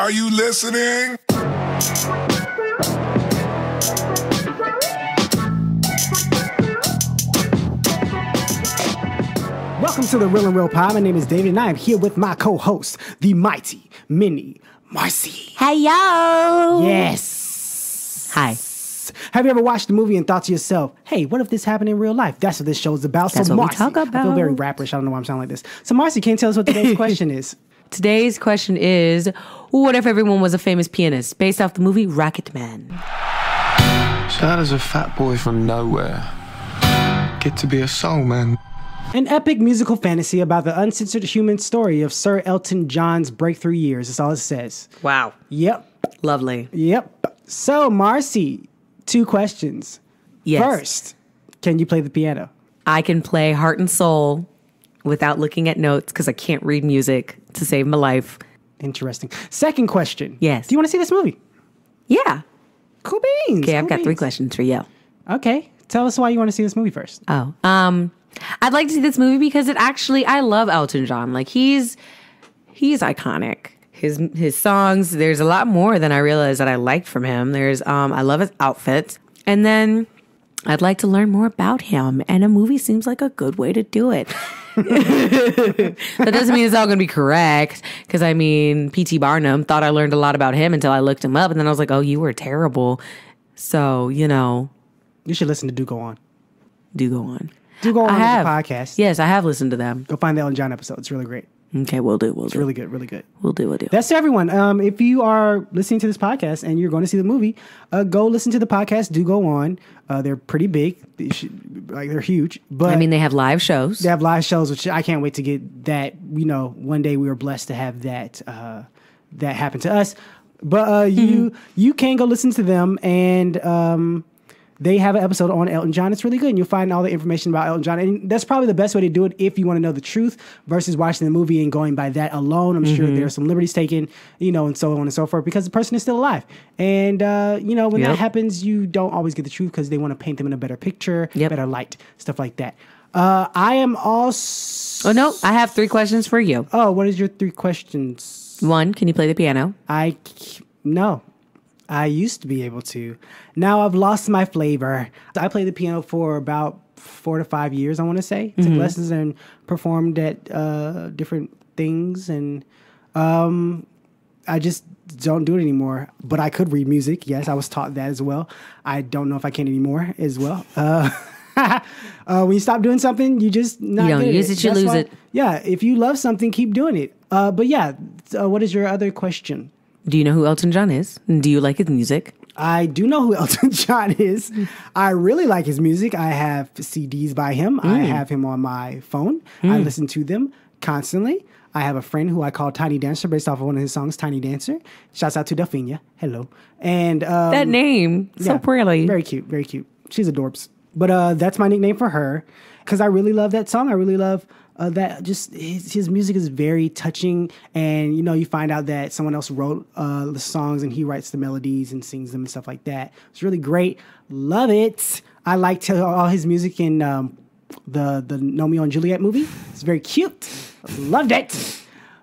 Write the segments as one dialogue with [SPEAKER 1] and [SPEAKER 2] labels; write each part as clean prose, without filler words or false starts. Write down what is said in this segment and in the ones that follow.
[SPEAKER 1] Are you listening?
[SPEAKER 2] Welcome to the Real and Real Pod. My name is David, and I am here with my co-host, the mighty Minnie Marcy.
[SPEAKER 3] Hey, yo!
[SPEAKER 2] Yes.
[SPEAKER 3] Hi.
[SPEAKER 2] Have you ever watched a movie and thought to yourself, hey, what if this happened in real life? That's what this show is about.
[SPEAKER 3] That's
[SPEAKER 2] so
[SPEAKER 3] what
[SPEAKER 2] Marcy,
[SPEAKER 3] we talk about.
[SPEAKER 2] I feel very rapperish. I don't know why I'm sounding like this. So Marcy, can you tell us what today's question is?
[SPEAKER 3] Today's question is, what if everyone was a famous pianist? Based off the movie Rocket Man.
[SPEAKER 4] So how does a fat boy from nowhere get to be a soul man?
[SPEAKER 2] An epic musical fantasy about the uncensored human story of Sir Elton John's breakthrough years. That's all it says.
[SPEAKER 3] Wow.
[SPEAKER 2] Yep.
[SPEAKER 3] Lovely.
[SPEAKER 2] Yep. So, Marcy, 2 questions.
[SPEAKER 3] Yes.
[SPEAKER 2] First, can you play the piano?
[SPEAKER 3] I can play Heart and Soul without looking at notes because I can't read music to save my life.
[SPEAKER 2] Interesting. Second question.
[SPEAKER 3] Yes.
[SPEAKER 2] Do you want to see this movie?
[SPEAKER 3] Yeah.
[SPEAKER 2] Cool beans.
[SPEAKER 3] Okay, I've
[SPEAKER 2] cool
[SPEAKER 3] got 3
[SPEAKER 2] beans.
[SPEAKER 3] questions for you.
[SPEAKER 2] Okay. Tell us why you want to see this movie first.
[SPEAKER 3] Oh. I'd like to see this movie because I love Elton John. Like he's iconic. His songs, there's a lot more than I realized that I liked from him. I love his outfits. And then I'd like to learn more about him. And a movie seems like a good way to do it. That doesn't mean it's all going to be correct. Because P.T. Barnum thought I learned a lot about him until I looked him up. And then I was like, oh, you were terrible. So,
[SPEAKER 2] You should listen to Do Go On.
[SPEAKER 3] Do Go On.
[SPEAKER 2] Do Go On
[SPEAKER 3] I
[SPEAKER 2] is a
[SPEAKER 3] have.
[SPEAKER 2] podcast.
[SPEAKER 3] Yes, I have listened to them.
[SPEAKER 2] Go find the Elton John episode. It's really great.
[SPEAKER 3] Okay, we'll do.
[SPEAKER 2] It's really good. Really good.
[SPEAKER 3] We'll do.
[SPEAKER 2] That's to everyone. If you are listening to this podcast and you're going to see the movie, go listen to the podcast. Do Go On. They're pretty big. They're huge. But
[SPEAKER 3] they have live shows.
[SPEAKER 2] They have live shows, which I can't wait to get that. One day we were blessed to have that happen to us. But you can go listen to them, and they have an episode on Elton John. It's really good, and you'll find all the information about Elton John. And that's probably the best way to do it if you want to know the truth versus watching the movie and going by that alone. I'm sure there are some liberties taken, and so on and so forth, because the person is still alive. And, when that happens, you don't always get the truth because they want to paint them in a better picture, better light, stuff like that. I am also...
[SPEAKER 3] Oh, no, I have 3 questions for you.
[SPEAKER 2] Oh, what is your 3 questions?
[SPEAKER 3] 1, can you play the piano?
[SPEAKER 2] No. I used to be able to. Now I've lost my flavor. I played the piano for about 4 to 5 years, I want to say. Took lessons and performed at different things. And I just don't do it anymore. But I could read music. Yes, I was taught that as well. I don't know if I can anymore as well. When you stop doing something, you just not
[SPEAKER 3] You don't
[SPEAKER 2] good
[SPEAKER 3] use
[SPEAKER 2] at
[SPEAKER 3] it, you
[SPEAKER 2] That's
[SPEAKER 3] lose
[SPEAKER 2] why-
[SPEAKER 3] it.
[SPEAKER 2] Yeah, if you love something, keep doing it. But yeah, what is your other question?
[SPEAKER 3] Do you know who Elton John is? Do you like his music?
[SPEAKER 2] I do know who Elton John is. I really like his music. I have CDs by him. I have him on my phone. I listen to them constantly. I have a friend who I call Tiny Dancer based off of one of his songs, Tiny Dancer. Shouts out to Delphina. Hello. And
[SPEAKER 3] That name, so pretty.
[SPEAKER 2] Very cute, very cute. She's adorbs. But that's my nickname for her because I really love that song. I really love that. Just his music is very touching, and you find out that someone else wrote the songs and he writes the melodies and sings them and stuff like that. It's really great. Love it. I liked all his music in the Romeo and Juliet movie. It's very cute. Loved it.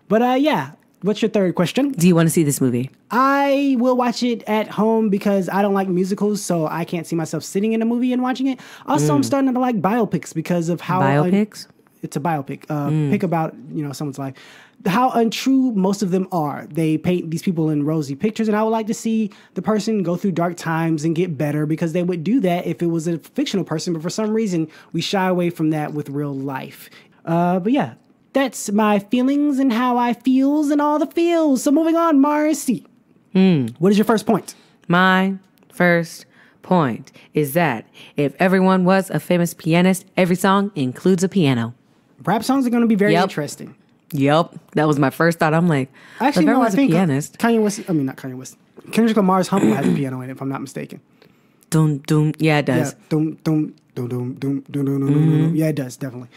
[SPEAKER 2] But yeah. What's your 3rd question?
[SPEAKER 3] Do you want to see this movie?
[SPEAKER 2] I will watch it at home because I don't like musicals, so I can't see myself sitting in a movie and watching it. Also, I'm starting to like biopics because of how...
[SPEAKER 3] Biopics?
[SPEAKER 2] It's a biopic. Pick about, someone's life. How untrue most of them are. They paint these people in rosy pictures, and I would like to see the person go through dark times and get better because they would do that if it was a fictional person, but for some reason, we shy away from that with real life. But yeah. That's my feelings and how I feels and all the feels. So moving on, Marcy. What is your first point?
[SPEAKER 3] My first point is that if everyone was a famous pianist, every song includes a piano.
[SPEAKER 2] Rap songs are going to be very interesting.
[SPEAKER 3] Yep. That was my first thought. I'm like,
[SPEAKER 2] Actually,
[SPEAKER 3] if
[SPEAKER 2] no, I
[SPEAKER 3] everyone's a
[SPEAKER 2] think
[SPEAKER 3] pianist.
[SPEAKER 2] not Kanye West. Kendrick Lamar's Humble has a piano in it, if I'm not mistaken.
[SPEAKER 3] Dum, dum. Yeah, it does.
[SPEAKER 2] Yeah, dum, dum, dum, dum, dum, dum, dum, dum. Yeah, it does, definitely.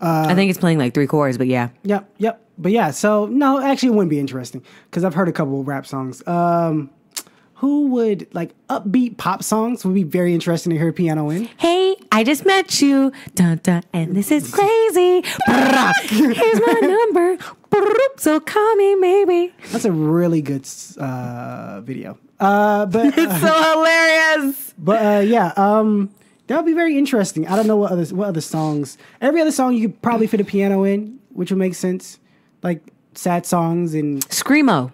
[SPEAKER 3] I think it's playing like 3 chords, but yeah.
[SPEAKER 2] Yep. But yeah, so no, actually it wouldn't be interesting because I've heard a couple of rap songs. Who would, like, upbeat pop songs would be very interesting to hear piano in.
[SPEAKER 3] Hey, I just met you, dun, dun, and this is crazy. Here's my number. So call me maybe.
[SPEAKER 2] That's a really good video. But
[SPEAKER 3] It's so hilarious.
[SPEAKER 2] But yeah, that would be very interesting. I don't know what other songs. Every other song you could probably fit a piano in, which would make sense. Like sad songs and
[SPEAKER 3] Screamo.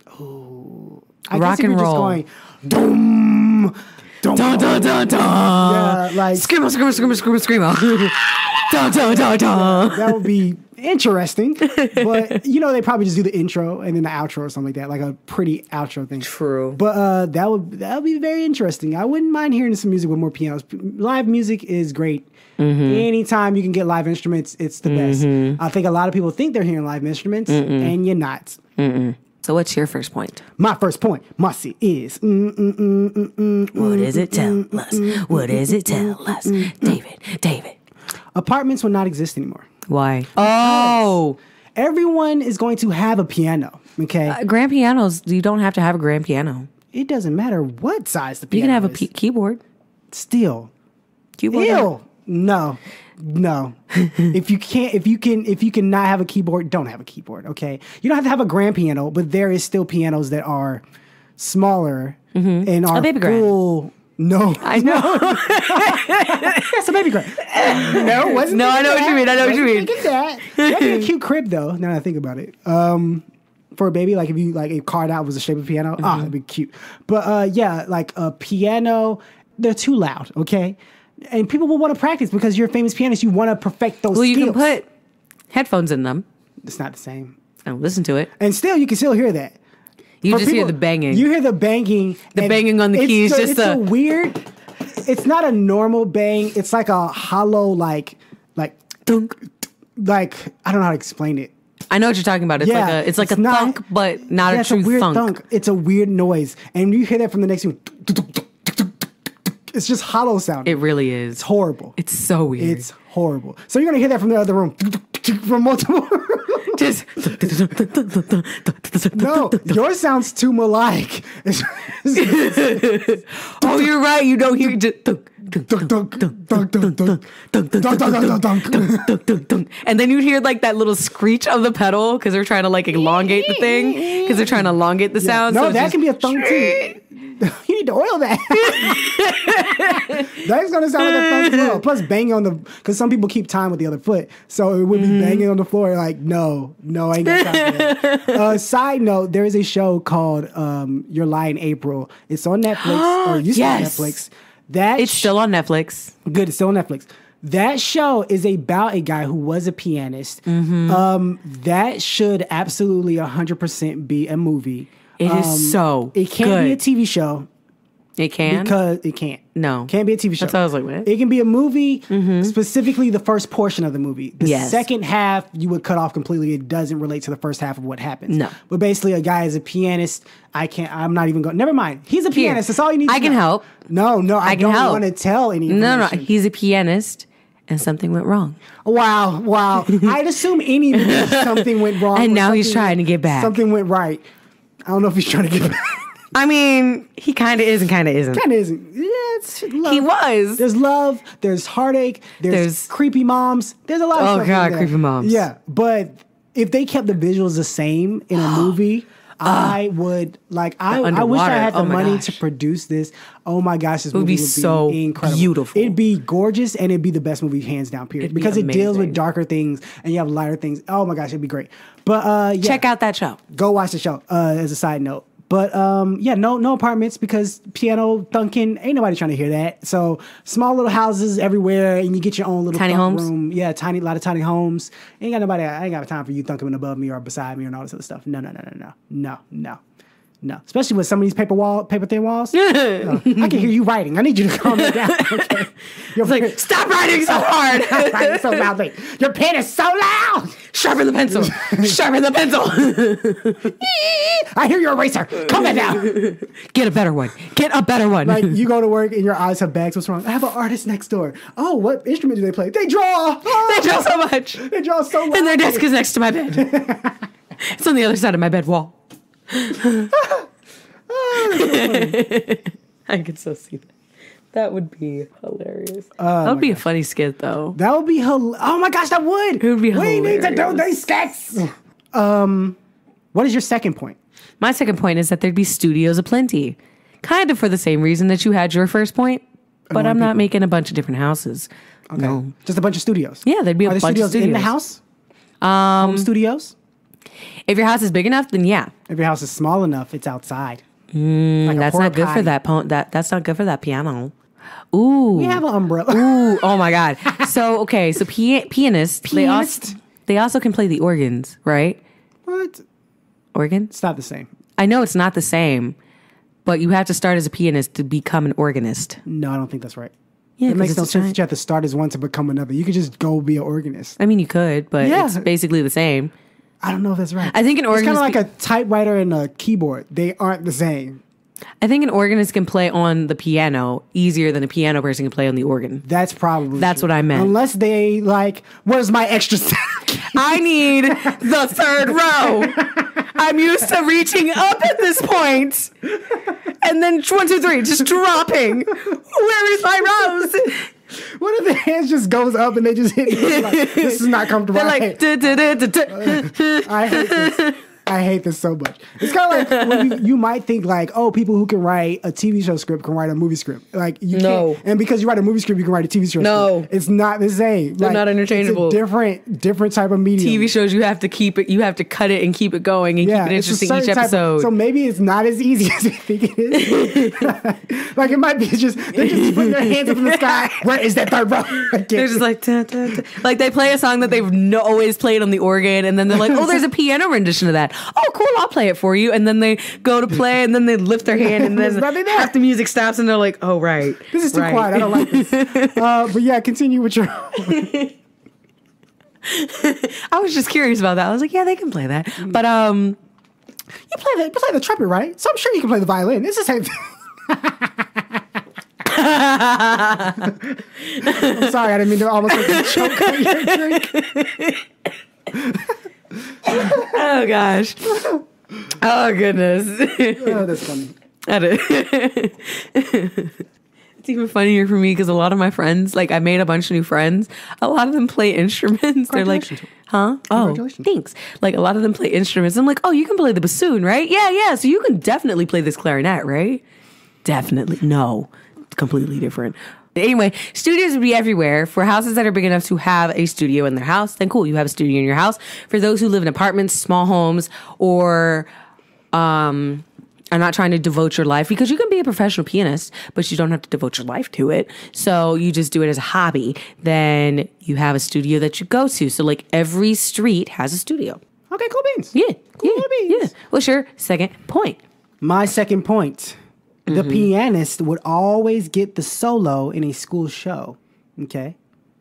[SPEAKER 2] I
[SPEAKER 3] Rock
[SPEAKER 2] guess if
[SPEAKER 3] and
[SPEAKER 2] you're
[SPEAKER 3] roll.
[SPEAKER 2] just going dum dum
[SPEAKER 3] Dun, dun, dun, dun.
[SPEAKER 2] yeah, like
[SPEAKER 3] Screamo, screamo, screamo, screamo, screamo. Dun, dun, dun, dun.
[SPEAKER 2] that would be interesting. But they probably just do the intro and then the outro or something like that, like a pretty outro thing.
[SPEAKER 3] True.
[SPEAKER 2] But that would be very interesting. I wouldn't mind hearing some music with more pianos. Live music is great. Anytime you can get live instruments, it's the best. I think a lot of people think they're hearing live instruments, and you're not.
[SPEAKER 3] So what's your first point?
[SPEAKER 2] My first point, Marcy, is
[SPEAKER 3] What does it tell us? What does it tell us? David.
[SPEAKER 2] apartments will not exist anymore.
[SPEAKER 3] Why? Oh.
[SPEAKER 2] Everyone is going to have a piano, okay?
[SPEAKER 3] Grand pianos, you don't have to have a grand piano.
[SPEAKER 2] It doesn't matter what size the
[SPEAKER 3] You
[SPEAKER 2] piano
[SPEAKER 3] can have a
[SPEAKER 2] is.
[SPEAKER 3] keyboard.
[SPEAKER 2] Still.
[SPEAKER 3] Keyboard.
[SPEAKER 2] Ew. No. if you can not have a keyboard, don't have a keyboard, okay? You don't have to have a grand piano, but there is still pianos that are smaller and are
[SPEAKER 3] baby grand.
[SPEAKER 2] full. No.
[SPEAKER 3] I know.
[SPEAKER 2] That's a baby grand. No, wasn't
[SPEAKER 3] No, I know what you mean. I know what you mean.
[SPEAKER 2] Look at that. That'd be a cute crib though, now that I think about it. For a baby, like if you like a card out was the shape of a piano, that'd be cute. But yeah, like a piano, they're too loud, okay? And people will want to practice because you're a famous pianist. You want to perfect those
[SPEAKER 3] Well,
[SPEAKER 2] skills.
[SPEAKER 3] you can put headphones in them
[SPEAKER 2] It's not the same.
[SPEAKER 3] and listen to it.
[SPEAKER 2] And still, you can still hear that.
[SPEAKER 3] You
[SPEAKER 2] For
[SPEAKER 3] just hear
[SPEAKER 2] people-
[SPEAKER 3] the banging.
[SPEAKER 2] You hear the banging.
[SPEAKER 3] The
[SPEAKER 2] and
[SPEAKER 3] banging on the
[SPEAKER 2] it's
[SPEAKER 3] keys, just
[SPEAKER 2] it's
[SPEAKER 3] a-
[SPEAKER 2] a weird. It's not a normal bang. It's like a hollow, like
[SPEAKER 3] Dunk.
[SPEAKER 2] I don't know how to explain it.
[SPEAKER 3] I know what you're talking about. It's
[SPEAKER 2] Yeah,
[SPEAKER 3] like a
[SPEAKER 2] it's not-
[SPEAKER 3] thunk, but not a
[SPEAKER 2] It's
[SPEAKER 3] true
[SPEAKER 2] a weird
[SPEAKER 3] thunk.
[SPEAKER 2] It's a weird noise, and you hear that from the next one. It's just hollow sounding.
[SPEAKER 3] It really
[SPEAKER 2] It's
[SPEAKER 3] is.
[SPEAKER 2] horrible.
[SPEAKER 3] It's so weird.
[SPEAKER 2] It's horrible. So you're gonna hear that from the other room, from multiple.
[SPEAKER 3] just
[SPEAKER 2] No, yours sounds too melodic.
[SPEAKER 3] oh, you're right. You don't hear just thunk,
[SPEAKER 2] Dunk, dunk, dunk, dunk, dunk, dunk, dunk,
[SPEAKER 3] dunk, dunk,
[SPEAKER 2] dunk, dunk, dunk.
[SPEAKER 3] dunk, dunk, dunk. And then you hear like that little screech of the pedal because they're trying to like elongate the thing because they're trying to elongate the sound.
[SPEAKER 2] No,
[SPEAKER 3] so it's
[SPEAKER 2] that
[SPEAKER 3] just-
[SPEAKER 2] can be a thunk too. You need to oil that. That's gonna sound like a thunk as well. Plus banging on the, because some people keep time with the other foot, so it would be banging on the floor. Like no, I ain't got time for that. Side note: there is a show called "Your Lie in April." It's on Netflix, or it used
[SPEAKER 3] Yes.
[SPEAKER 2] to be on Netflix. That
[SPEAKER 3] It's still on Netflix.
[SPEAKER 2] good. It's still on Netflix. That show is about a guy who was a pianist. That should absolutely 100% be a movie.
[SPEAKER 3] It is so
[SPEAKER 2] It can't
[SPEAKER 3] good.
[SPEAKER 2] be a TV show
[SPEAKER 3] It can?
[SPEAKER 2] because it can't.
[SPEAKER 3] No.
[SPEAKER 2] Can't be a TV show.
[SPEAKER 3] That's what I was like, what?
[SPEAKER 2] It can be a movie, specifically the first portion of the movie. The
[SPEAKER 3] Yes.
[SPEAKER 2] second half you would cut off completely. It doesn't relate to the first half of what happens.
[SPEAKER 3] No.
[SPEAKER 2] But basically a guy is a pianist. I'm not even going. Never mind. He's a pianist. That's all you need to
[SPEAKER 3] I can
[SPEAKER 2] know.
[SPEAKER 3] help.
[SPEAKER 2] No, I
[SPEAKER 3] can
[SPEAKER 2] don't
[SPEAKER 3] help.
[SPEAKER 2] want to tell any
[SPEAKER 3] No,
[SPEAKER 2] information.
[SPEAKER 3] he's a pianist and something went wrong.
[SPEAKER 2] Wow. I'd assume any movie something went wrong.
[SPEAKER 3] And
[SPEAKER 2] or
[SPEAKER 3] now he's
[SPEAKER 2] something-
[SPEAKER 3] trying to get back.
[SPEAKER 2] Something went right. I don't know if he's trying to get back.
[SPEAKER 3] I mean, he kind of is and kind of isn't.
[SPEAKER 2] Kind of isn't. Yeah, it's love.
[SPEAKER 3] He was.
[SPEAKER 2] There's love. There's heartache. There's creepy moms. There's a lot of
[SPEAKER 3] Oh,
[SPEAKER 2] stuff.
[SPEAKER 3] God,
[SPEAKER 2] in there.
[SPEAKER 3] creepy moms.
[SPEAKER 2] Yeah, but if they kept the visuals the same in a movie, I would like. I wish I
[SPEAKER 3] underwater.
[SPEAKER 2] had the
[SPEAKER 3] Oh my
[SPEAKER 2] money
[SPEAKER 3] gosh.
[SPEAKER 2] to produce this. Oh my gosh, this
[SPEAKER 3] would
[SPEAKER 2] movie
[SPEAKER 3] be
[SPEAKER 2] would
[SPEAKER 3] so
[SPEAKER 2] be incredible.
[SPEAKER 3] beautiful.
[SPEAKER 2] It'd be gorgeous, and it'd be the best movie hands down. Period.
[SPEAKER 3] It'd be
[SPEAKER 2] Because it deals with
[SPEAKER 3] amazing.
[SPEAKER 2] darker things, and you have lighter things. Oh my gosh, it'd be great. But yeah,
[SPEAKER 3] Check out that show.
[SPEAKER 2] go watch the show. As a side note. But yeah, no apartments because piano thunking, ain't nobody trying to hear that. So small little houses everywhere, and you get your own little
[SPEAKER 3] Tiny
[SPEAKER 2] thunk
[SPEAKER 3] homes?
[SPEAKER 2] room. Yeah, lot of tiny homes. Ain't got nobody. I ain't got time for you thunking above me or beside me and all this other stuff. No. Especially with some of these paper thin walls. No. I can hear you writing. I need you to calm me down. Okay. You're
[SPEAKER 3] Like, stop writing so hard.
[SPEAKER 2] writing so loudly. Your pen is so loud.
[SPEAKER 3] Sharpen the pencil. Sharpen the pencil.
[SPEAKER 2] I hear your eraser. Calm that down.
[SPEAKER 3] Get a better one. Get a better one.
[SPEAKER 2] Like you go to work and your eyes have bags. What's wrong? I have an artist next door. Oh, what instrument do they play? They draw.
[SPEAKER 3] They draw so much.
[SPEAKER 2] They draw so much.
[SPEAKER 3] And their desk is next to my bed. It's on the other side of my bed wall. I could so see that. That would be hilarious. That would be a funny skit, though.
[SPEAKER 2] That would be oh my gosh, that would.
[SPEAKER 3] It would be
[SPEAKER 2] We need to do
[SPEAKER 3] hilarious.
[SPEAKER 2] these skits. What is your second point?
[SPEAKER 3] My second point is that there'd be studios aplenty. Kind of for the same reason that you had your first point, but I'm not making a bunch of different houses.
[SPEAKER 2] Okay.
[SPEAKER 3] No.
[SPEAKER 2] Just a bunch of studios.
[SPEAKER 3] Yeah, there'd be a
[SPEAKER 2] Are there
[SPEAKER 3] bunch of
[SPEAKER 2] studios in the
[SPEAKER 3] studios.
[SPEAKER 2] house? Home studios?
[SPEAKER 3] If your house is big enough, then yeah.
[SPEAKER 2] If your house is small enough, it's outside. Like a
[SPEAKER 3] That's
[SPEAKER 2] porta
[SPEAKER 3] not good for
[SPEAKER 2] potty.
[SPEAKER 3] that's not good for that piano. Ooh.
[SPEAKER 2] We have an umbrella.
[SPEAKER 3] Ooh, oh my God. So pianists,
[SPEAKER 2] Pianist?
[SPEAKER 3] they also can play the organs, right?
[SPEAKER 2] What?
[SPEAKER 3] Organ?
[SPEAKER 2] It's not the same.
[SPEAKER 3] I know it's not the same, but you have to start as a pianist to become an organist.
[SPEAKER 2] No, I don't think that's right.
[SPEAKER 3] Yeah,
[SPEAKER 2] It makes
[SPEAKER 3] 'cause
[SPEAKER 2] no
[SPEAKER 3] it's a
[SPEAKER 2] sense
[SPEAKER 3] giant-
[SPEAKER 2] that you have to start as one to become another. You could just go be an organist.
[SPEAKER 3] I mean, you could, but
[SPEAKER 2] Yeah.
[SPEAKER 3] it's basically the same.
[SPEAKER 2] I don't know if that's right.
[SPEAKER 3] I think an
[SPEAKER 2] It's kind
[SPEAKER 3] organist.
[SPEAKER 2] of like a typewriter and a keyboard. They aren't the same.
[SPEAKER 3] I think an organist can play on the piano easier than a piano person can play on the organ.
[SPEAKER 2] That's probably
[SPEAKER 3] That's
[SPEAKER 2] true.
[SPEAKER 3] what I meant.
[SPEAKER 2] Unless they like, where's my extra set?
[SPEAKER 3] I need the third row. I'm used to reaching up at this point, and then 1, 2, 3, just dropping. Where is my rose?
[SPEAKER 2] What if the hands just goes up and they just hit you? Like, this is not comfortable.
[SPEAKER 3] They're
[SPEAKER 2] I
[SPEAKER 3] like,
[SPEAKER 2] hate-
[SPEAKER 3] "Duh-duh-duh-duh-duh."
[SPEAKER 2] I hate this. I hate this so much. It's kind of like when you might think like, oh, people who can write a TV show script can write a movie script. Like you
[SPEAKER 3] No.
[SPEAKER 2] can't, and because you write a movie script, you can write a TV show
[SPEAKER 3] No.
[SPEAKER 2] script. It's not the same.
[SPEAKER 3] They're not interchangeable.
[SPEAKER 2] It's a different type of medium.
[SPEAKER 3] TV shows, you have to keep it. You have to cut it and keep it going and keep it
[SPEAKER 2] it's a
[SPEAKER 3] interesting
[SPEAKER 2] certain
[SPEAKER 3] each
[SPEAKER 2] type of-
[SPEAKER 3] episode.
[SPEAKER 2] so maybe it's not as easy as we think it is. Like it might be just they're just putting their hands up in the sky. Where is that third row?
[SPEAKER 3] They're just like, "Dun, dun, dun." Like they play a song that they've always played on the organ, and then they're like, oh, there's a piano rendition of that. Oh, cool, I'll play it for you. And then they go to play, and then they lift their hand, and
[SPEAKER 2] There's
[SPEAKER 3] then
[SPEAKER 2] nothing there.
[SPEAKER 3] half the music stops, and they're like, oh, right.
[SPEAKER 2] This is too
[SPEAKER 3] right.
[SPEAKER 2] quiet. I don't like this. But yeah, continue with your.
[SPEAKER 3] I was just curious about that. I was like, yeah, they can play that. But
[SPEAKER 2] You play the trumpet, right? So I'm sure you can play the violin. It's the same thing. I'm sorry, I didn't mean to almost like a choke on your drink.
[SPEAKER 3] oh gosh. Oh goodness.
[SPEAKER 2] Oh, that's funny.
[SPEAKER 3] It's even funnier for me because a lot of my friends, like I made a bunch of new friends. A lot of them play instruments. They're like,
[SPEAKER 2] Congratulations.
[SPEAKER 3] huh? Oh,
[SPEAKER 2] Congratulations.
[SPEAKER 3] thanks. Like a lot of them play instruments. I'm like, oh, you can play the bassoon, right? Yeah. So you can definitely play this clarinet, right? Definitely. No, it's completely different. Anyway, studios would be everywhere. For houses that are big enough to have a studio in their house, then cool, you have a studio in your house. For those who live in apartments, small homes, or are not trying to devote your life, because you can be a professional pianist, but you don't have to devote your life to it. So you just do it as a hobby. Then you have a studio that you go to. So like every street has a studio.
[SPEAKER 2] Okay, cool beans.
[SPEAKER 3] Yeah.
[SPEAKER 2] Cool beans.
[SPEAKER 3] Yeah. What's your second point?
[SPEAKER 2] My second point. The pianist would always get the solo in a school show. Okay?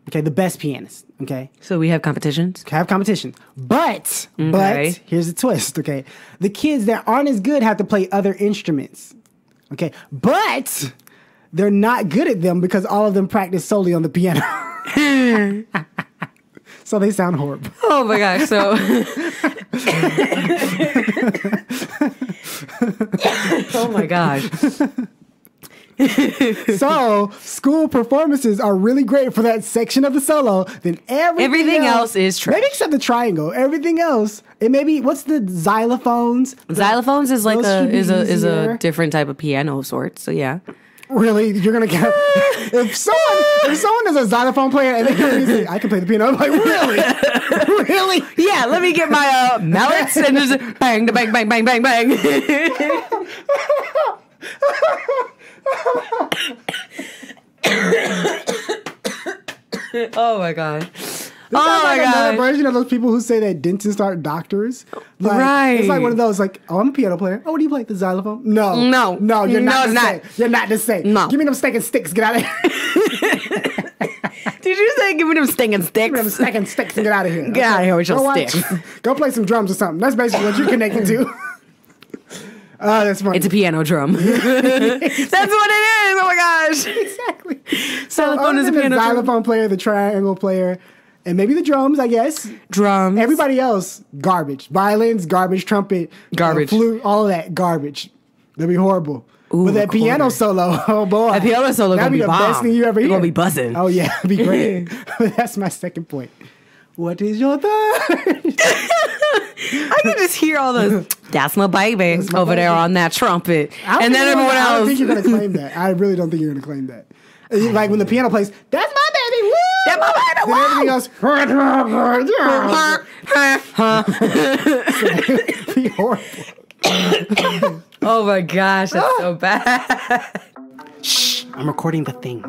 [SPEAKER 2] Okay, the best pianist. Okay?
[SPEAKER 3] So we have competitions.
[SPEAKER 2] Have competition. But
[SPEAKER 3] Okay.
[SPEAKER 2] here's the twist, okay? The kids that aren't as good have to play other instruments. Okay? But they're not good at them because all of them practice solely on the piano. So they sound horrible.
[SPEAKER 3] Oh my gosh. So oh my gosh.
[SPEAKER 2] So school performances are really great for that section of the solo. Then everything
[SPEAKER 3] else is trash.
[SPEAKER 2] Maybe except the triangle. Everything else, it may be, what's the xylophones?
[SPEAKER 3] Xylophones is like
[SPEAKER 2] Those should be
[SPEAKER 3] is
[SPEAKER 2] easier.
[SPEAKER 3] a different type of piano of sorts. So yeah.
[SPEAKER 2] Really, you're gonna get if someone is a xylophone player and they can say, I can play the piano. I'm like, really, really?
[SPEAKER 3] Yeah, let me get my mallets and just bang, bang, bang, bang, bang, bang. Oh my god.
[SPEAKER 2] This sounds like another
[SPEAKER 3] god.
[SPEAKER 2] version of those people who say that dentists aren't doctors. Like,
[SPEAKER 3] Right.
[SPEAKER 2] It's like one of those, like, oh, I'm a piano player. Oh, what do you play? The xylophone? No.
[SPEAKER 3] No.
[SPEAKER 2] No, you're
[SPEAKER 3] No,
[SPEAKER 2] not
[SPEAKER 3] it's
[SPEAKER 2] the same.
[SPEAKER 3] not.
[SPEAKER 2] You're not the same.
[SPEAKER 3] No.
[SPEAKER 2] Give me them steak and sticks. Get out of here.
[SPEAKER 3] Did you say give me them stinging
[SPEAKER 2] Give me them
[SPEAKER 3] sticks?
[SPEAKER 2] steak and sticks and get out of here.
[SPEAKER 3] Get out of here with your
[SPEAKER 2] Go watch-
[SPEAKER 3] sticks.
[SPEAKER 2] Go play some drums or something. That's basically what you're connected to. Oh, that's funny.
[SPEAKER 3] It's a piano drum. That's what it is. Oh my gosh.
[SPEAKER 2] Exactly.
[SPEAKER 3] Xylophone
[SPEAKER 2] other
[SPEAKER 3] is a
[SPEAKER 2] than the
[SPEAKER 3] piano drum.
[SPEAKER 2] xylophone player, the triangle player, and maybe the drums, I guess.
[SPEAKER 3] Drums.
[SPEAKER 2] Everybody else, garbage. Violins, garbage. Trumpet,
[SPEAKER 3] Garbage.
[SPEAKER 2] Flute, all of that, garbage. That'd be horrible.
[SPEAKER 3] Ooh,
[SPEAKER 2] but that
[SPEAKER 3] a
[SPEAKER 2] piano
[SPEAKER 3] quarter.
[SPEAKER 2] solo, oh boy.
[SPEAKER 3] That piano solo
[SPEAKER 2] That'd
[SPEAKER 3] gonna be
[SPEAKER 2] the
[SPEAKER 3] bomb.
[SPEAKER 2] best thing you ever
[SPEAKER 3] It
[SPEAKER 2] hear.
[SPEAKER 3] gonna be buzzing.
[SPEAKER 2] Oh yeah, it'd be great. That's my second point. What is your third?
[SPEAKER 3] I can just hear all those. That's my baby over there on that trumpet, and then everyone else.
[SPEAKER 2] I don't think you're gonna claim that. I really don't think you're gonna claim that. Like when the piano plays, that's my baby. Woo!
[SPEAKER 3] That's my baby.
[SPEAKER 2] Then everything else. Be horrible.
[SPEAKER 3] Oh my gosh, that's so bad.
[SPEAKER 2] Shh, I'm recording the thing.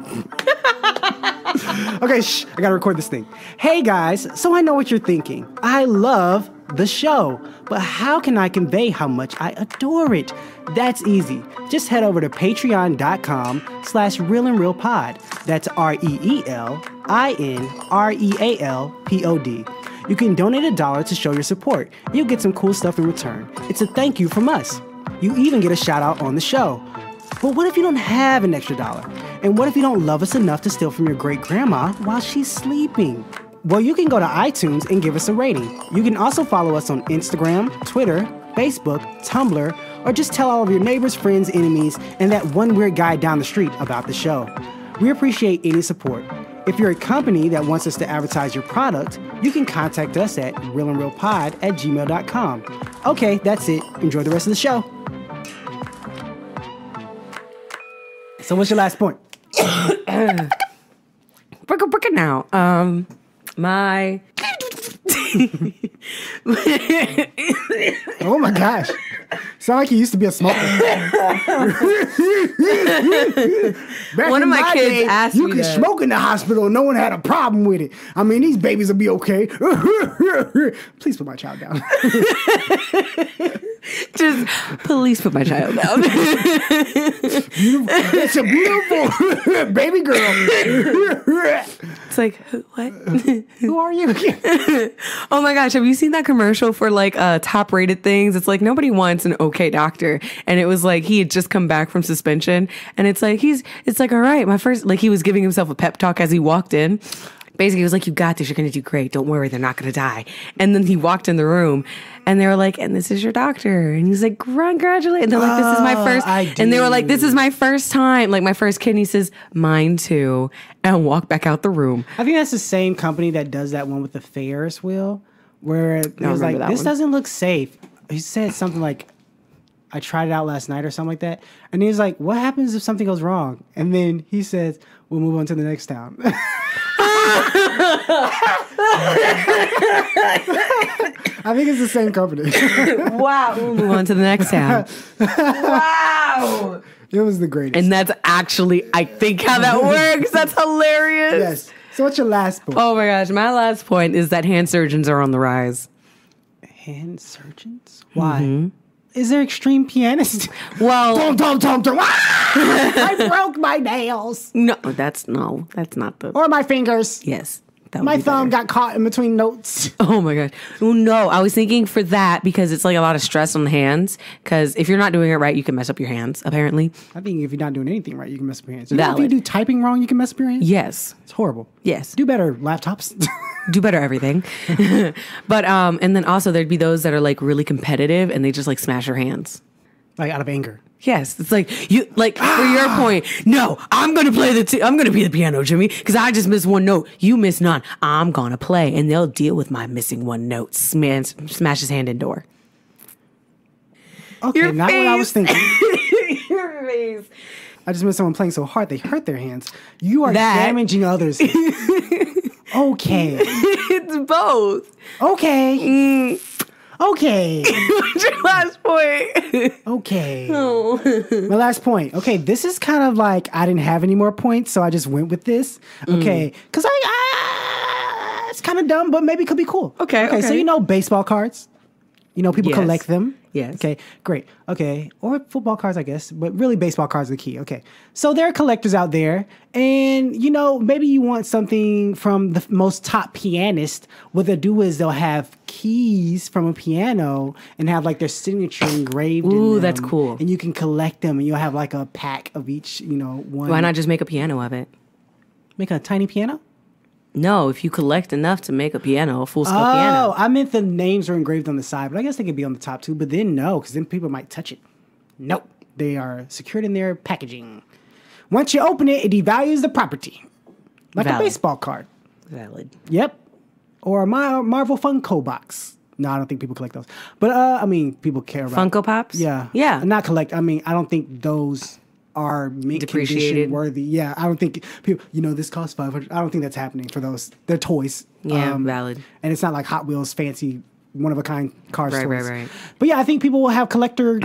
[SPEAKER 2] Okay, shh, I gotta record this thing. Hey guys, so I know what you're thinking. I love the show, but how can I convey how much I adore it? That's easy. Just head over to patreon.com/realandrealpod. That's ReelInRealPod. You can donate $1 to show your support. You'll get some cool stuff in return. It's a thank you from us. You even get a shout out on the show. But what if you don't have an extra $1? And what if you don't love us enough to steal from your great grandma while she's sleeping? Well, you can go to iTunes and give us a rating. You can also follow us on Instagram, Twitter, Facebook, Tumblr, or just tell all of your neighbors, friends, enemies, and that one weird guy down the street about the show. We appreciate any support. If you're a company that wants us to advertise your product, you can contact us at realandrealpod@gmail.com. Okay, that's it. Enjoy the rest of the show. So what's your last point?
[SPEAKER 3] Break it now. My
[SPEAKER 2] Oh my gosh. Sound like you used to be a smoker.
[SPEAKER 3] One of my kids asked me
[SPEAKER 2] you could
[SPEAKER 3] that.
[SPEAKER 2] smoke in the hospital and no one had a problem with it. I mean, these babies will be okay. Please put my child down.
[SPEAKER 3] Just please put my child down.
[SPEAKER 2] It's a beautiful baby girl.
[SPEAKER 3] It's like, what?
[SPEAKER 2] Who are you?
[SPEAKER 3] Oh my gosh, have you seen that commercial for like top rated things? It's like nobody wants an okay doctor. And it was like he had just come back from suspension. And it's like all right, my first, like he was giving himself a pep talk as he walked in. Basically, he was like, you got this. You're going to do great. Don't worry. They're not going to die. And then he walked in the room and they were like, and this is your doctor. And he's like, congratulations. And they're like, this is my first. And they were like, this is my first time. Like my first kid. And he says, mine too. And walk back out the room.
[SPEAKER 2] I think that's the same company that does that one with the Ferris wheel where it was like, this doesn't look safe. He said something like, I tried it out last night or something like that. And he was like, what happens if something goes wrong? And then he says, we'll move on to the next town. I think it's the same company.
[SPEAKER 3] Wow. We'll move on to the next town. Wow.
[SPEAKER 2] It was the greatest.
[SPEAKER 3] And that's actually, I think, how that works. That's hilarious.
[SPEAKER 2] Yes. So what's your last point?
[SPEAKER 3] Oh my gosh. My last point is that hand surgeons are on the rise.
[SPEAKER 2] Hand surgeons? Why? Mm-hmm. Is there extreme pianist?
[SPEAKER 3] Well,
[SPEAKER 2] I broke my nails.
[SPEAKER 3] No, that's not the.
[SPEAKER 2] Or my fingers.
[SPEAKER 3] Yes.
[SPEAKER 2] My thumb got caught in between notes.
[SPEAKER 3] Oh my God. Oh, no, I was thinking for that because it's like a lot of stress on the hands. Because if you're not doing it right, you can mess up your hands, apparently.
[SPEAKER 2] I think if you're not doing anything right, you can mess up your hands. You know if you do typing wrong, you can mess up your hands?
[SPEAKER 3] Yes.
[SPEAKER 2] It's horrible.
[SPEAKER 3] Yes.
[SPEAKER 2] Do better, laptops.
[SPEAKER 3] Do better everything. But, and then also there'd be those that are like really competitive and they just like smash your hands.
[SPEAKER 2] Like out of anger.
[SPEAKER 3] Yes, it's like you like for your point. No, I'm gonna play I'm gonna be the piano, Jimmy, because I just missed one note. You missed none. I'm gonna play, and they'll deal with my missing one note. Smash his hand in door.
[SPEAKER 2] Okay,
[SPEAKER 3] Your
[SPEAKER 2] not
[SPEAKER 3] face.
[SPEAKER 2] what I was thinking.
[SPEAKER 3] Your face.
[SPEAKER 2] I just meant someone playing so hard they hurt their hands. You are damaging others. Okay.
[SPEAKER 3] It's both.
[SPEAKER 2] Okay. Okay.
[SPEAKER 3] What's your last point?
[SPEAKER 2] Okay.
[SPEAKER 3] Oh.
[SPEAKER 2] My last point. Okay, this is kind of like I didn't have any more points, so I just went with this. Okay, because it's kind of dumb, but maybe it could be cool.
[SPEAKER 3] Okay.
[SPEAKER 2] So you know baseball cards. You know people collect them.
[SPEAKER 3] Yes.
[SPEAKER 2] Okay, great. Okay, or football cards, I guess, but really baseball cards are the key. Okay, so there are collectors out there, and you know maybe you want something from the most top pianist. What they'll do is they'll have keys from a piano and have like their signature engraved.
[SPEAKER 3] Ooh,
[SPEAKER 2] in them,
[SPEAKER 3] that's cool.
[SPEAKER 2] And you can collect them, and you'll have like a pack of each. You know, one.
[SPEAKER 3] Why not just make a piano of it?
[SPEAKER 2] Make a tiny piano?
[SPEAKER 3] No, if you collect enough to make a piano, a full-scale
[SPEAKER 2] Oh,
[SPEAKER 3] piano.
[SPEAKER 2] I meant the names were engraved on the side, but I guess they could be on the top too. But then no, because then people might touch it. Nope. They are secured in their packaging. Once you open it, it devalues the property. Like
[SPEAKER 3] Valid.
[SPEAKER 2] a baseball card.
[SPEAKER 3] Valid.
[SPEAKER 2] Yep. Or a Marvel Funko box. No, I don't think people collect those. But I mean, people care about
[SPEAKER 3] Funko Pops?
[SPEAKER 2] Yeah.
[SPEAKER 3] Yeah.
[SPEAKER 2] Not collect. I mean, I don't think those are mint
[SPEAKER 3] Depreciated.
[SPEAKER 2] condition worthy. Yeah, I don't think people, this costs $500. I don't think that's happening for those. They're toys.
[SPEAKER 3] Yeah, valid.
[SPEAKER 2] And it's not like Hot Wheels fancy one-of-a-kind car
[SPEAKER 3] Right,
[SPEAKER 2] stores.
[SPEAKER 3] right.
[SPEAKER 2] But yeah, I think people will have collector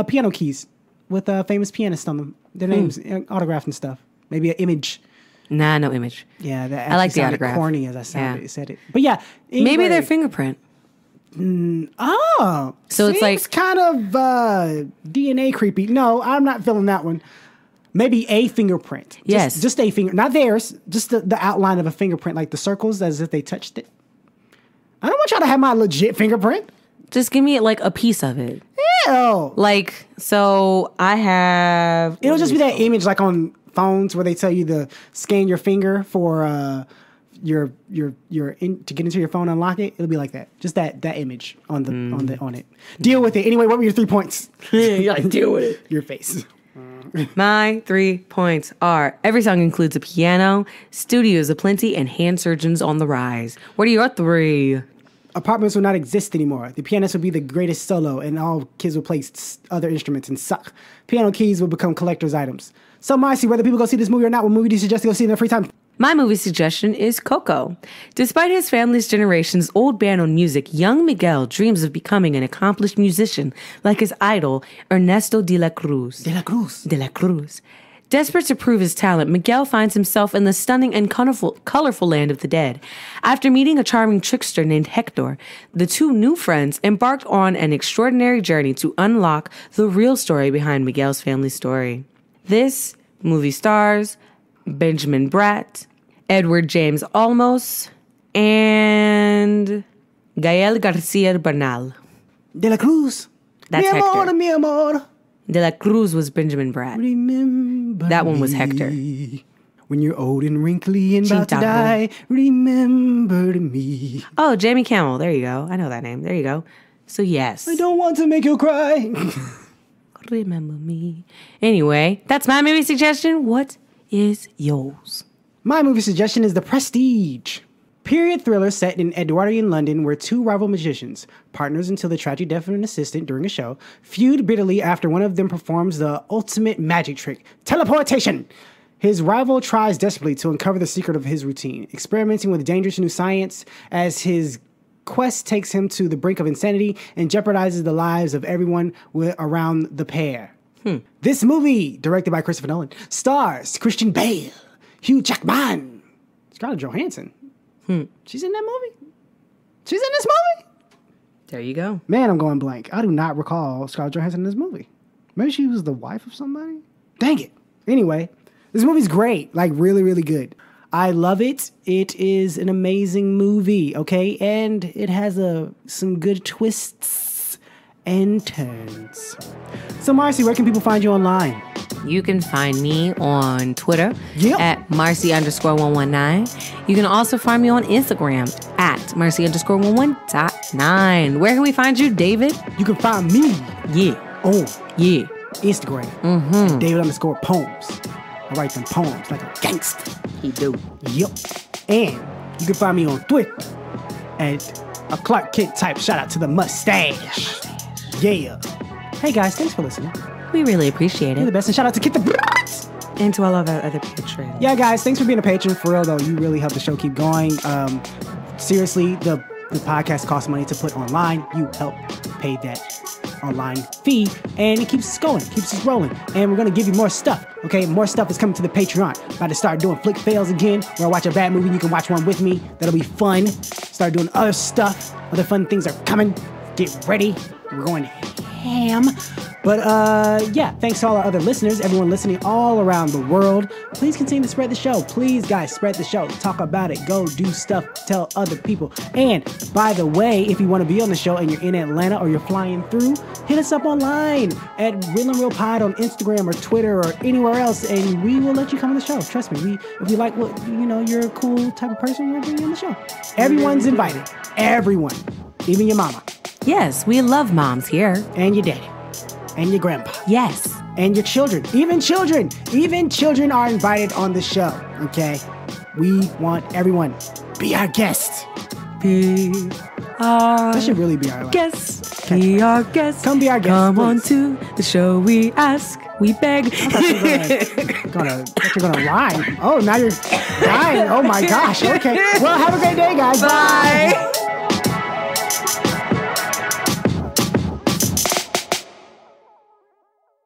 [SPEAKER 2] piano keys with famous pianists on them. Their names autographed and stuff. Maybe an image.
[SPEAKER 3] Nah, no image.
[SPEAKER 2] Yeah, that
[SPEAKER 3] I like the
[SPEAKER 2] sounded
[SPEAKER 3] autograph.
[SPEAKER 2] corny as I said it. But yeah.
[SPEAKER 3] Maybe their
[SPEAKER 2] anyway.
[SPEAKER 3] fingerprint.
[SPEAKER 2] Oh.
[SPEAKER 3] So it's
[SPEAKER 2] seems
[SPEAKER 3] like-
[SPEAKER 2] kind of DNA creepy. No, I'm not feeling that one. Maybe a fingerprint.
[SPEAKER 3] Yes.
[SPEAKER 2] Just a finger. Not theirs. Just the outline of a fingerprint, like the circles as if they touched it. I don't want y'all to have my legit fingerprint.
[SPEAKER 3] Just give me like a piece of it.
[SPEAKER 2] Ew.
[SPEAKER 3] Like, so I have...
[SPEAKER 2] It'll just be that image like on phones where they tell you to scan your finger for to get into your phone and unlock it. It'll be like that. Just that image on it. Deal with it. Anyway, what were your 3 points?
[SPEAKER 3] You gotta deal with it.
[SPEAKER 2] Your face.
[SPEAKER 3] My 3 points are: every song includes a piano, studios aplenty, and hand surgeons on the rise. What are your 3?
[SPEAKER 2] Apartments will not exist anymore. The pianist will be the greatest solo, and all kids will play other instruments and suck. Piano keys will become collector's items. So, Marcy, whether people go see this movie or not, what movie do you suggest to go see in their free time?
[SPEAKER 3] My movie suggestion is Coco. Despite his family's generation's old ban on music, young Miguel dreams of becoming an accomplished musician like his idol, Ernesto de la Cruz.
[SPEAKER 2] De la Cruz.
[SPEAKER 3] Desperate to prove his talent, Miguel finds himself in the stunning and colorful land of the dead. After meeting a charming trickster named Hector, the two new friends embarked on an extraordinary journey to unlock the real story behind Miguel's family story. This movie stars Benjamin Bratt, Edward James Olmos, and Gael Garcia Bernal.
[SPEAKER 2] De la Cruz.
[SPEAKER 3] That's
[SPEAKER 2] mi amor,
[SPEAKER 3] Hector.
[SPEAKER 2] mi amor.
[SPEAKER 3] De la Cruz was Benjamin Bratt.
[SPEAKER 2] Remember
[SPEAKER 3] That one was
[SPEAKER 2] me.
[SPEAKER 3] Hector.
[SPEAKER 2] When you're old and wrinkly and about to
[SPEAKER 3] Chintado.
[SPEAKER 2] die, remember me.
[SPEAKER 3] Oh, Jamie Camel. There you go. I know that name. There you go. So yes.
[SPEAKER 2] I don't want to make you cry.
[SPEAKER 3] Remember me. Anyway, that's my movie suggestion. What is yours?
[SPEAKER 2] My movie suggestion is The Prestige. Period thriller set in Edwardian London where two rival magicians, partners until the tragic death of an assistant during a show, feud bitterly after one of them performs the ultimate magic trick, teleportation. His rival tries desperately to uncover the secret of his routine, experimenting with dangerous new science as his quest takes him to the brink of insanity and jeopardizes the lives of everyone around the pair. This movie, directed by Christopher Nolan, stars Christian Bale, Hugh Jackman, Scarlett Johansson. She's in that movie? She's in this movie?
[SPEAKER 3] There you go.
[SPEAKER 2] Man, I'm going blank. I do not recall Scarlett Johansson in this movie. Maybe she was the wife of somebody? Dang it. Anyway, this movie's great. Like, really, really good. I love it. It is an amazing movie, okay? And it has some good twists and turns. So, Marcy, where can people find you online?
[SPEAKER 3] You can find me on Twitter
[SPEAKER 2] Yep.
[SPEAKER 3] at Marcy_119. You can also find me on Instagram at Marcy_11.9. Where can we find you, David?
[SPEAKER 2] You can find me
[SPEAKER 3] Yeah.
[SPEAKER 2] on
[SPEAKER 3] Yeah.
[SPEAKER 2] Instagram at David_Poems. I write them poems like a gangster.
[SPEAKER 3] He do.
[SPEAKER 2] Yep. And you can find me on Twitter at a Clark Kent type. Shout out to the mustache. Yeah. Hey guys, thanks for listening.
[SPEAKER 3] We really appreciate
[SPEAKER 2] You're the
[SPEAKER 3] it.
[SPEAKER 2] best. And shout out to Kit the Brats.
[SPEAKER 3] And to all of our other patrons.
[SPEAKER 2] Yeah, guys, thanks for being a patron. For real though, you really help the show keep going. Seriously, the podcast costs money to put online. You help pay that online fee, and it keeps us going, keeps us rolling. And we're gonna give you more stuff. Okay, more stuff is coming to the Patreon. About to start doing flick fails again, where I watch a bad movie and you can watch one with me. That'll be fun. Start doing other stuff. Other fun things are coming. Get ready. We're going ham. But yeah, thanks to all our other listeners, everyone listening all around the world. Please continue to spread the show. Please, guys, spread the show. Talk about it. Go do stuff. Tell other people. And by the way, if you want to be on the show and you're in Atlanta or you're flying through, hit us up online at Real and Real Pod on Instagram or Twitter or anywhere else, and we will let you come on the show. Trust me. If we like what you're a cool type of person, we'll bring you on the show. Everyone's invited. Everyone, even your mama
[SPEAKER 3] Yes, we love moms here.
[SPEAKER 2] and your daddy. And your grandpa.
[SPEAKER 3] Yes.
[SPEAKER 2] And your children. Even children. Even children are invited on the show. Okay? We want everyone. Be our guest.
[SPEAKER 3] Be
[SPEAKER 2] That should really be our last.
[SPEAKER 3] Guests. Be our guests.
[SPEAKER 2] Come be our guest,
[SPEAKER 3] Come on
[SPEAKER 2] please.
[SPEAKER 3] to the show. We ask. We beg.
[SPEAKER 2] You're gonna rhyme. Oh, now you're dying. Oh my gosh. Okay. Well, have a great day, guys.
[SPEAKER 3] Bye.